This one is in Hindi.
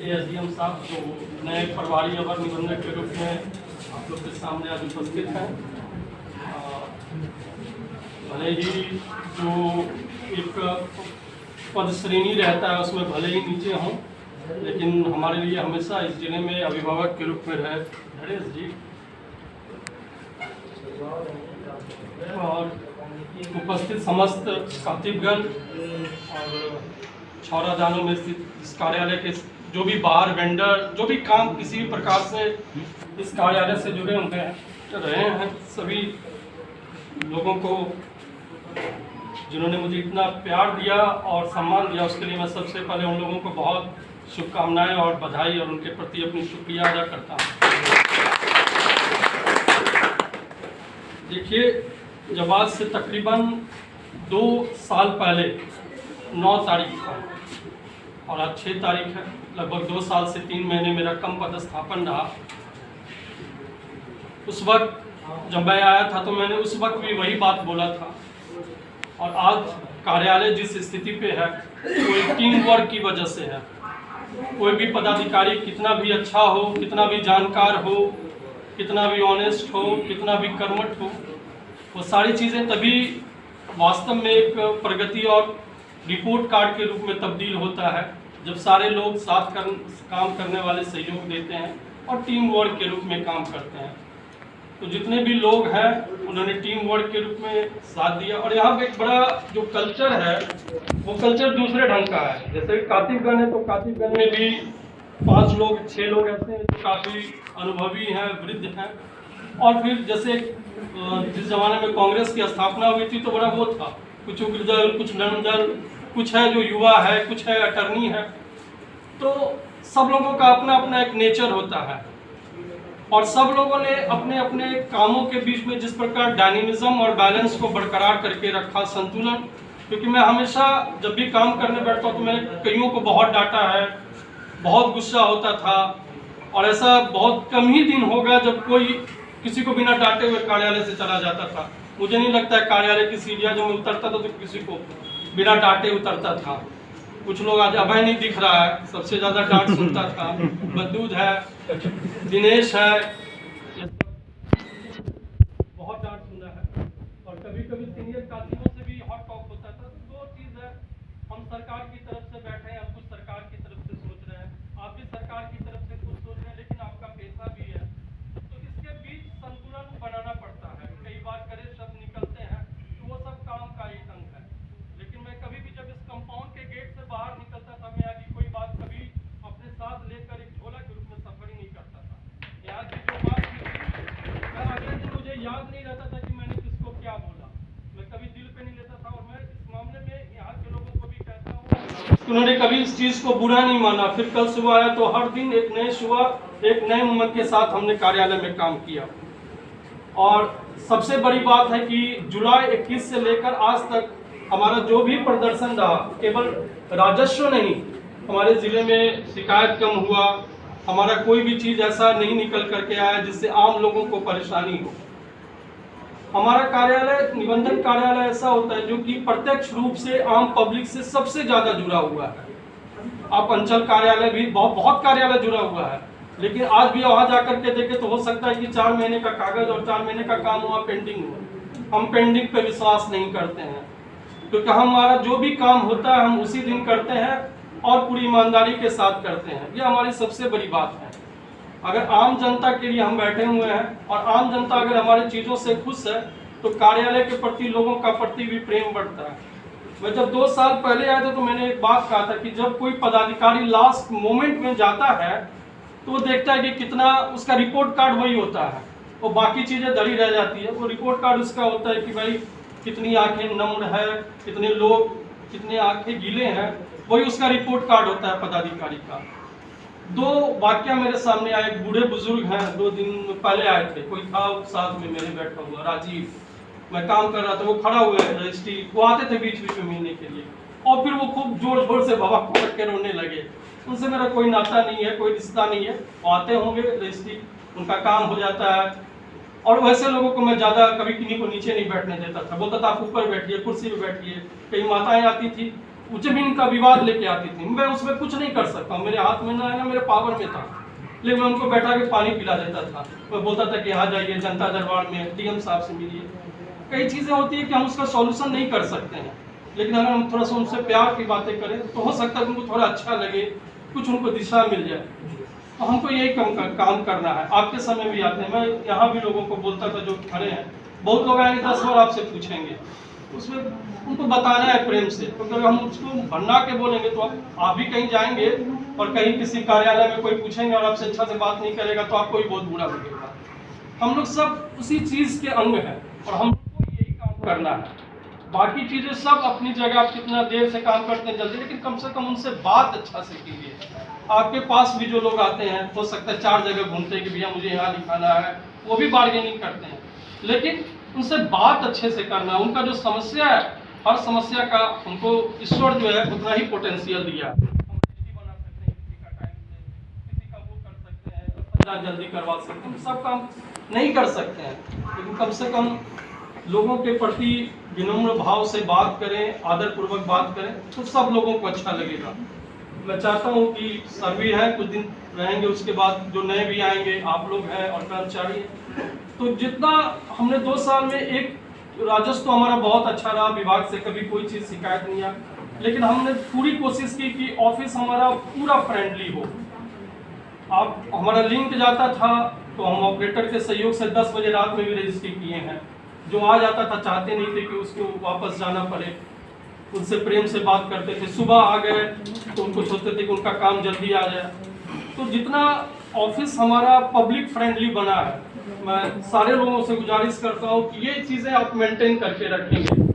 एसडीएम साहब जो नए प्रभारी अवर निबंधक के रूप में आप लोग के सामने आज उपस्थित हैं। भले ही जो एक पद श्रेणी रहता है उसमें भले ही नीचे हों, लेकिन हमारे लिए हमेशा इस जिले में अभिभावक के रूप में रहे नरेश जी और उपस्थित समस्त कातिबगण और छौरादानों में स्थित इस कार्यालय के जो भी बाहर वेंडर जो भी काम किसी भी प्रकार से इस कार्यालय से जुड़े हुए रहे हैं, सभी लोगों को जिन्होंने मुझे इतना प्यार दिया और सम्मान दिया, उसके लिए मैं सबसे पहले उन लोगों को बहुत शुभकामनाएं और बधाई और उनके प्रति अपनी शुक्रिया अदा करता हूँ। देखिए, जब आज से तकरीबन 2 साल पहले 9 तारीख था और आज 6 तारीख है, लगभग 2 साल से 3 महीने मेरा कम पदस्थापन रहा। उस वक्त जब मैं आया था तो मैंने उस वक्त भी वही बात बोला था और आज कार्यालय जिस स्थिति पे है वो एक टीम वर्क की वजह से है। कोई भी पदाधिकारी कितना भी अच्छा हो, कितना भी जानकार हो, कितना भी ऑनेस्ट हो, कितना भी कर्मठ हो, वो सारी चीज़ें तभी वास्तव में एक प्रगति और रिपोर्ट कार्ड के रूप में तब्दील होता है जब सारे लोग साथ काम करने वाले सहयोग देते हैं और टीम वर्क के रूप में काम करते हैं। तो जितने भी लोग हैं उन्होंने टीम वर्क के रूप में साथ दिया और यहाँ पे एक बड़ा जो कल्चर है वो कल्चर दूसरे ढंग का है। जैसे कातिबगण है तो कातिबगण में भी 5 लोग 6 लोग ऐसे हैं जो काफ़ी अनुभवी हैं, वृद्ध हैं। और फिर जैसे जिस जमाने में कांग्रेस की स्थापना हुई थी तो बड़ा वो था, कुछ उग्रदल, कुछ नंदल, कुछ है जो युवा है, कुछ है अटर्नी है। तो सब लोगों का अपना अपना एक नेचर होता है और सब लोगों ने अपने अपने कामों के बीच में जिस प्रकार डायनेमिज्म और बैलेंस को बरकरार करके रखा, संतुलन। क्योंकि मैं हमेशा जब भी काम करने बैठता हूँ तो मैंने कईयों को बहुत डांटा है, बहुत गुस्सा होता था और ऐसा बहुत कम ही दिन होगा जब कोई किसी को बिना डांटे हुए कार्यालय से चला जाता था। मुझे नहीं लगता है कार्यालय की सीढ़ियाँ जो मैं उतरता था तो किसी को बिना डांटे उतरता था। कुछ लोग आज अभय नहीं दिख रहा है, सबसे ज़्यादा डांट सुनता था। बदूद है, दिनेश है, बहुत डांट सुना है और कभी कभी सीनियर कातिबों से भी हॉट टॉक होता था। तो 2 चीज़ है, हम सरकार की तरफ से बैठे हैं, हम कुछ सरकार की तरफ से सोच रहे हैं, आप भी सरकार की तरफ से कुछ सोच रहे हैं, लेकिन आपका पैसा भी है। तो इसके बीच संतुलन बनाना पड़ता है। कई बार करे शब्द निकलते हैं तो वो सब काम का ही अंग है। लेकिन मैं कभी भी जब इस कंपाउंड के गेट से बाहर निकलता था, मैं आगे कोई बात कभी अपने साथ लेकर एक झोला के रूप में सफर ही नहीं करता था। यहाँ की जो बात थी मैं अगले दिन मुझे याद नहीं रहता था कि मैंने किसको क्या बोला, मैं कभी दिल पे नहीं लेता था। और मैं इस मामले में यहाँ के लोगों को भी कहता हूँ कि उन्होंने कभी इस चीज़ को बुरा नहीं माना। फिर कल सुबह आया तो हर दिन एक नए सुबह, एक नए उमंग के साथ हमने कार्यालय में काम किया। और सबसे बड़ी बात है कि जुलाई 21 से लेकर आज तक हमारा जो भी प्रदर्शन रहा, केवल राजस्व नहीं, हमारे ज़िले में शिकायत कम हुआ, हमारा कोई भी चीज़ ऐसा नहीं निकल करके आया जिससे आम लोगों को परेशानी हो। हमारा कार्यालय निबंधन कार्यालय ऐसा होता है जो कि प्रत्यक्ष रूप से आम पब्लिक से सबसे ज़्यादा जुड़ा हुआ है। आप अंचल कार्यालय भी बहुत कार्यालय जुड़ा हुआ है, लेकिन आज भी वहाँ जाकर के देखें तो हो सकता है कि 4 महीने का कागज़ और 4 महीने का काम हुआ पेंडिंग हुआ। हम पेंडिंग पे विश्वास नहीं करते हैं क्योंकि हमारा जो भी काम होता है हम उसी दिन करते हैं और पूरी ईमानदारी के साथ करते हैं। ये हमारी सबसे बड़ी बात है। अगर आम जनता के लिए हम बैठे हुए हैं और आम जनता अगर हमारी चीज़ों से खुश है तो कार्यालय के प्रति लोगों का प्रति भी प्रेम बढ़ता है। मैं जब 2 साल पहले आया था तो मैंने एक बात कहा था कि जब कोई पदाधिकारी लास्ट मोमेंट में जाता है तो वो देखता है कि कितना उसका रिपोर्ट कार्ड वही होता है, वो बाकी चीज़ें धरी रह जाती है। वो रिपोर्ट कार्ड उसका होता है कि भाई कितनी आंखें नम्र है, कितने लोग, कितने आंखें गीले हैं, वही उसका रिपोर्ट कार्ड होता है पदाधिकारी का। 2 वाक्य मेरे सामने आए। एक बूढ़े बुजुर्ग हैं, 2 दिन पहले आए थे, कोई था साथ में मेरे बैठा हुआ, राजीव, मैं काम कर रहा था, वो खड़ा हुआ है रजिस्ट्री, वो आते थे बीच बीच में मिलने के लिए और फिर वो खूब जोर जोर से बाबा पकड़ के रोने लगे। उनसे मेरा कोई नाता नहीं है, कोई रिश्ता नहीं है, वो आते होंगे रजिस्ट्री, उनका काम हो जाता है। और वैसे लोगों को मैं ज़्यादा कभी किन्हीं को नीचे नहीं बैठने देता था, बोलता था आप ऊपर बैठिए, कुर्सी पे बैठिए। कई माताएं आती थी, कुछ भी इनका विवाद लेके आती थी, मैं उसमें कुछ नहीं कर सकता हूँ, मेरे हाथ में ना है ना मेरे पावर में था, लेकिन मैं उनको बैठा के पानी पिला देता था। मैं बोलता था कि यहाँ जाइए जनता दरबार में डीएम साहब से मिलिए। कई चीज़ें होती है कि हम उसका सॉल्यूशन नहीं कर सकते हैं, लेकिन अगर हम थोड़ा सा उनसे प्यार की बातें करें तो हो सकता है उनको थोड़ा अच्छा लगे, कुछ उनको दिशा मिल जाए। तो हमको यही काम करना है। आपके समय भी आते हैं, मैं यहाँ भी लोगों को बोलता था जो खड़े हैं, बहुत लोग आएंगे 10 बार आपसे पूछेंगे, उसमें उनको बताना है प्रेम से। तो अगर हम उसको भन्ना के बोलेंगे तो आप भी कहीं जाएंगे और कहीं किसी कार्यालय में कोई पूछेंगे और आपसे अच्छा से बात नहीं करेगा तो आपको भी बहुत बुरा लगेगा। हम लोग सब उसी चीज़ के अंग हैं और हमको यही काम करना है। बाकी चीज़ें सब अपनी जगह, आप कितना देर से काम करते हैं जल्दी, लेकिन कम से कम उनसे बात अच्छा से कीजिए। आपके पास भी जो लोग आते हैं, हो सकता है 4 जगह घूमते हैं कि भैया मुझे यहाँ लिखाना है, वो भी बार्गेनिंग करते हैं, लेकिन उनसे बात अच्छे से करना। उनका जो समस्या है, हर समस्या का उनको ईश्वर जो है उतना ही पोटेंशियल दिया। हम रेसिपी बना सकते हैं किसी का टाइम से, किसी का वो कर सकते हैं, जल्दी करवा सकते हैं, सब काम नहीं कर सकते हैं, लेकिन कम से कम लोगों के प्रति विनम्र भाव से बात करें, आदरपूर्वक बात करें, तो सब लोगों को अच्छा लगेगा। मैं चाहता हूं कि सभी है कुछ दिन रहेंगे, उसके बाद जो नए भी आएंगे, आप लोग हैं और कर्मचारी, तो जितना हमने 2 साल में एक राजस्व तो हमारा बहुत अच्छा रहा, विभाग से कभी कोई चीज़ शिकायत नहीं आई, लेकिन हमने पूरी कोशिश की कि ऑफिस हमारा पूरा फ्रेंडली हो। आप हमारा लिंक जाता था तो हम ऑपरेटर के सहयोग से 10 बजे रात में भी रजिस्ट्री किए हैं। जो आ जाता था चाहते नहीं थे कि उसको वापस जाना पड़े, उनसे प्रेम से बात करते थे। सुबह आ गए तो उनको सोचते थे कि उनका काम जल्दी आ जाए। तो जितना ऑफिस हमारा पब्लिक फ्रेंडली बना है, मैं सारे लोगों से गुजारिश करता हूँ कि ये चीज़ें आप मेंटेन करके रखेंगे।